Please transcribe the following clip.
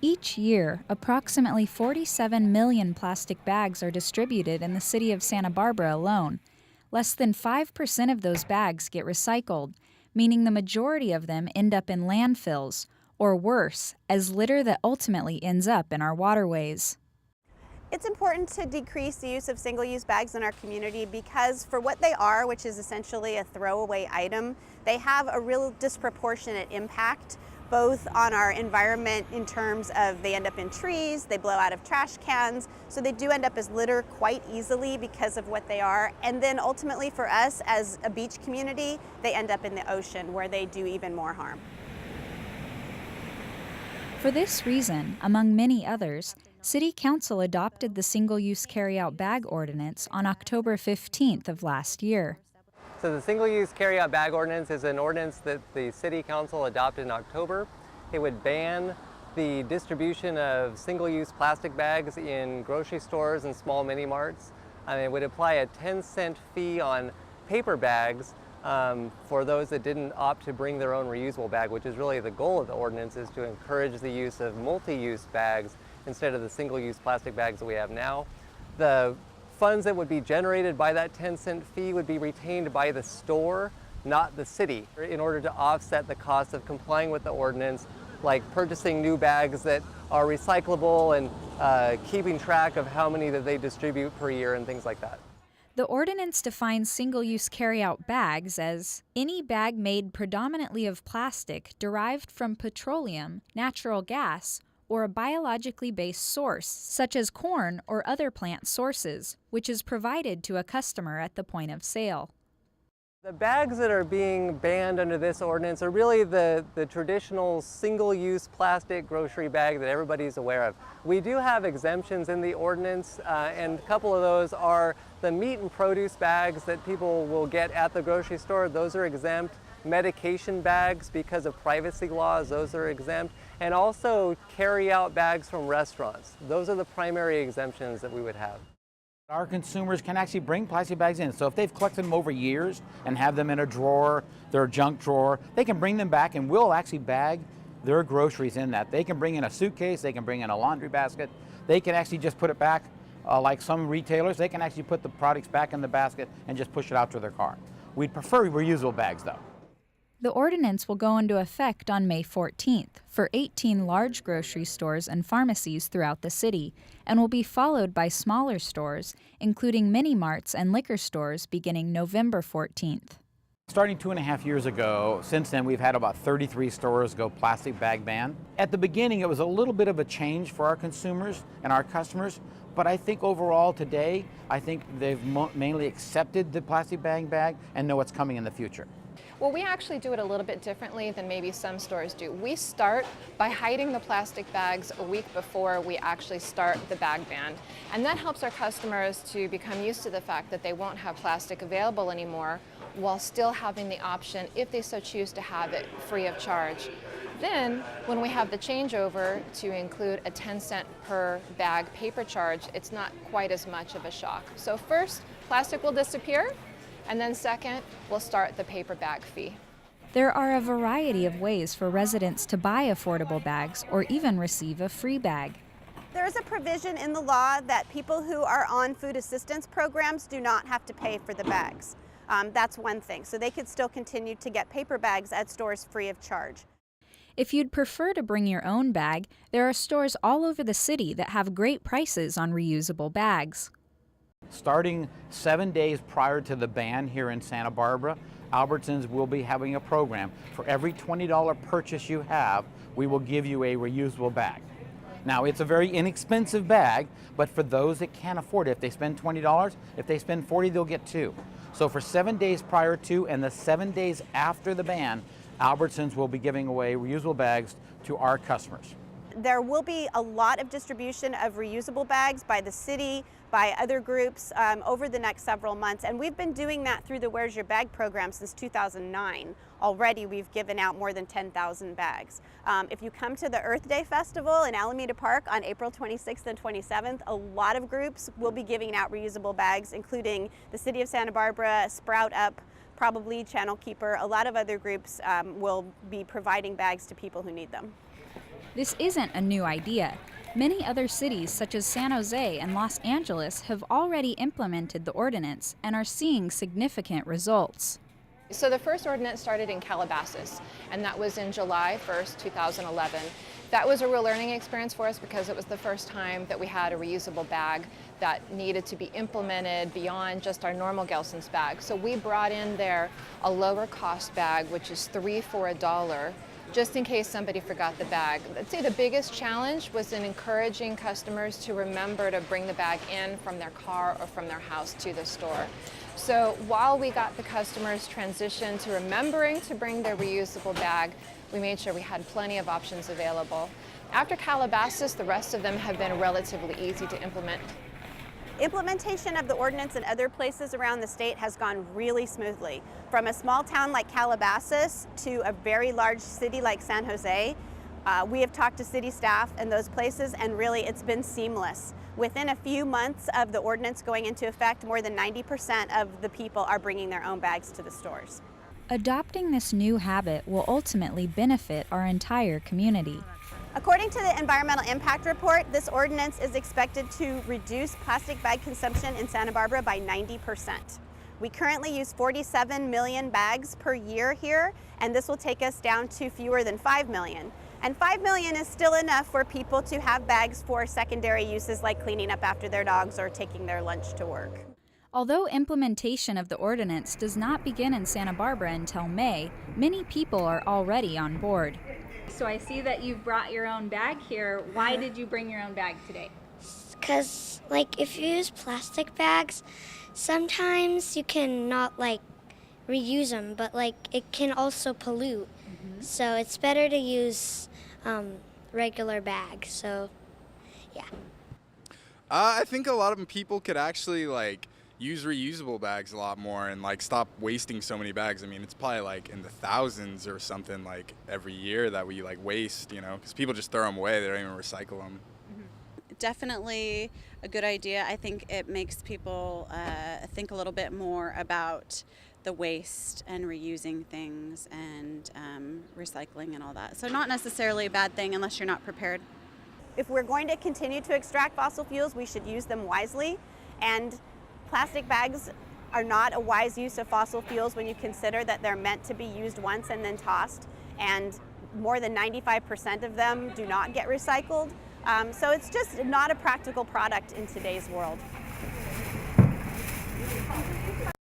Each year, approximately 47 million plastic bags are distributed in the city of Santa Barbara alone. Less than 5% of those bags get recycled, meaning the majority of them end up in landfills, or worse, as litter that ultimately ends up in our waterways. It's important to decrease the use of single-use bags in our community because for what they are, which is essentially a throwaway item, they have a real disproportionate impact both on our environment in terms of they end up in trees, they blow out of trash cans, so they do end up as litter quite easily because of what they are. And then ultimately for us as a beach community, they end up in the ocean where they do even more harm. For this reason, among many others, City Council adopted the single-use carryout bag ordinance on October 15th of last year. So the single-use carryout bag ordinance is an ordinance that the City Council adopted in October. It would ban the distribution of single-use plastic bags in grocery stores and small mini-marts. It would apply a 10-cent fee on paper bags for those that didn't opt to bring their own reusable bag, which is really the goal of the ordinance, is to encourage the use of multi-use bags instead of the single-use plastic bags that we have now. The funds that would be generated by that 10-cent fee would be retained by the store, not the city, in order to offset the cost of complying with the ordinance, like purchasing new bags that are recyclable and keeping track of how many that they distribute per year and things like that. The ordinance defines single-use carryout bags as any bag made predominantly of plastic derived from petroleum, natural gas, or a biologically based source, such as corn or other plant sources, which is provided to a customer at the point of sale. The bags that are being banned under this ordinance are really the traditional single-use plastic grocery bag that everybody's aware of. We do have exemptions in the ordinance, and a couple of those are the meat and produce bags that people will get at the grocery store. Those are exempt. Medication bags, because of privacy laws, those are exempt. And also carry-out bags from restaurants. Those are the primary exemptions that we would have. Our consumers can actually bring plastic bags in. So if they've collected them over years and have them in a drawer, their junk drawer, they can bring them back and we'll actually bag their groceries in that. They can bring in a suitcase, they can bring in a laundry basket, they can actually just put it back like some retailers, they can actually put the products back in the basket and just push it out to their car. We'd prefer reusable bags though. The ordinance will go into effect on May 14th for 18 large grocery stores and pharmacies throughout the city and will be followed by smaller stores, including mini-marts and liquor stores, beginning November 14th. Starting 2.5 years ago, since then we've had about 33 stores go plastic bag ban. At the beginning it was a little bit of a change for our consumers and our customers, but I think overall today, I think they've mainly accepted the plastic bag and know what's coming in the future. Well, we actually do it a little bit differently than maybe some stores do. We start by hiding the plastic bags a week before we actually start the bag ban. And that helps our customers to become used to the fact that they won't have plastic available anymore while still having the option, if they so choose, to have it free of charge. Then, when we have the changeover to include a 10-cent per bag paper charge, it's not quite as much of a shock. So first, plastic will disappear. And then second, we'll start the paper bag fee. There are a variety of ways for residents to buy affordable bags or even receive a free bag. There is a provision in the law that people who are on food assistance programs do not have to pay for the bags. That's one thing. So they could still continue to get paper bags at stores free of charge. If you'd prefer to bring your own bag, there are stores all over the city that have great prices on reusable bags. Starting 7 days prior to the ban here in Santa Barbara, Albertsons will be having a program. For every $20 purchase you have, we will give you a reusable bag. Now, it's a very inexpensive bag, but for those that can't afford it, if they spend $20, if they spend $40, they'll get 2. So for 7 days prior to and the 7 days after the ban, Albertsons will be giving away reusable bags to our customers. There will be a lot of distribution of reusable bags by the city, by other groups over the next several months. And we've been doing that through the Where's Your Bag program since 2009. Already we've given out more than 10,000 bags. If you come to the Earth Day Festival in Alameda Park on April 26th and 27th, a lot of groups will be giving out reusable bags, including the City of Santa Barbara, Sprout Up, probably Channel Keeper. A lot of other groups will be providing bags to people who need them. This isn't a new idea. Many other cities, such as San Jose and Los Angeles, have already implemented the ordinance and are seeing significant results. So the first ordinance started in Calabasas, and that was in July 1st, 2011. That was a real learning experience for us because it was the first time that we had a reusable bag that needed to be implemented beyond just our normal Gelson's bag. So we brought in there a lower cost bag, which is 3 for $1, just in case somebody forgot the bag. I'd say the biggest challenge was in encouraging customers to remember to bring the bag in from their car or from their house to the store. So while we got the customers transitioned to remembering to bring their reusable bag, we made sure we had plenty of options available. After Calabasas, the rest of them have been relatively easy to implement. Implementation of the ordinance in other places around the state has gone really smoothly. From a small town like Calabasas to a very large city like San Jose, we have talked to city staff in those places, and really it's been seamless. Within a few months of the ordinance going into effect, more than 90% of the people are bringing their own bags to the stores. Adopting this new habit will ultimately benefit our entire community. According to the Environmental Impact Report, this ordinance is expected to reduce plastic bag consumption in Santa Barbara by 90%. We currently use 47 million bags per year here, and this will take us down to fewer than 5 million. And 5 million is still enough for people to have bags for secondary uses like cleaning up after their dogs or taking their lunch to work. Although implementation of the ordinance does not begin in Santa Barbara until May, many people are already on board. So I see that you've brought your own bag here. Why did you bring your own bag today? Because, like, if you use plastic bags, sometimes you can not, like, reuse them, but, like, it can also pollute. So it's better to use regular bags, so, yeah. I think a lot of people could actually, like, use reusable bags a lot more and, like, stop wasting so many bags. I mean, it's probably, like, in the thousands or something, like, every year that we, like, waste, you know, because people just throw them away. They don't even recycle them. Definitely a good idea. I think it makes people think a little bit more about the waste and reusing things and recycling and all that. So not necessarily a bad thing unless you're not prepared. If we're going to continue to extract fossil fuels, we should use them wisely. And plastic bags are not a wise use of fossil fuels when you consider that they're meant to be used once and then tossed. And more than 95% of them do not get recycled. So it's just not a practical product in today's world.